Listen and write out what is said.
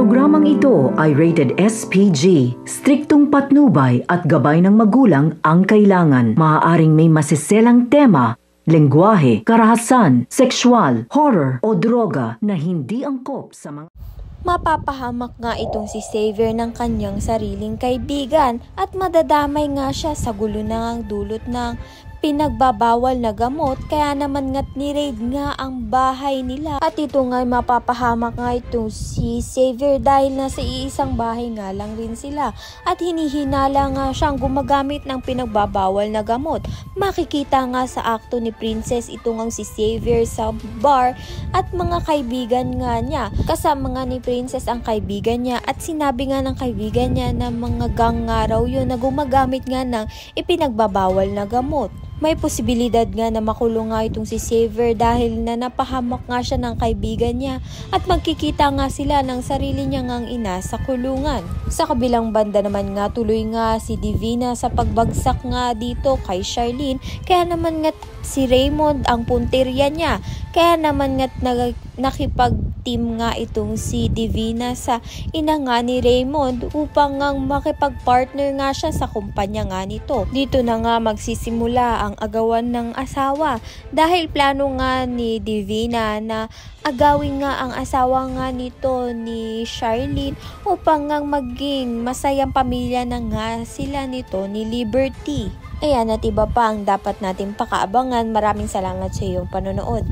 programang ito ay rated SPG. Striktong patnubay at gabay ng magulang ang kailangan. Maaaring may masiselang tema, lengguwahe, karahasan, sexual, horror o droga na hindi angkop sa mga... Mapapahamak nga itong si Xavier ng kanyang sariling kaibigan at madadamay nga siya sa gulo ng dulot ng pinagbabawal na gamot, kaya naman nga't ni-raid nga ang bahay nila. At ito nga mapapahamak nga itong si Xavier dahil nasa iisang bahay nga lang rin sila at hinihinala nga siyang gumagamit ng pinagbabawal na gamot. Makikita nga sa akto ni Princess ito nga si Xavier sa bar at mga kaibigan nga niya. Kasama nga ni Princess ang kaibigan niya at sinabi nga ng kaibigan niya na mga gang nga raw yun na gumagamit nga ng ipinagbabawal na gamot. May posibilidad nga na makulong nga itong si Xavier dahil na napahamak nga siya ng kaibigan niya at magkikita nga sila ng sarili niya ngang ina sa kulungan. Sa kabilang banda naman nga tuloy nga si Divina sa pagbagsak nga dito kay Charlene, kaya naman nga si Raymond ang punteriya niya. Kaya naman nga nakipag-team nga itong si Divina sa ina nga ni Raymond upang nga makipag-partner nga siya sa kumpanya nga nito. Dito na nga magsisimula ang agawan ng asawa dahil plano nga ni Divina na agawin nga ang asawa nga nito ni Charlene upang nga maging masayang pamilya na nga sila nito ni Liberty. Ayan at iba pa ang dapat natin pakaabangan. Maraming salamat sa iyong panonood.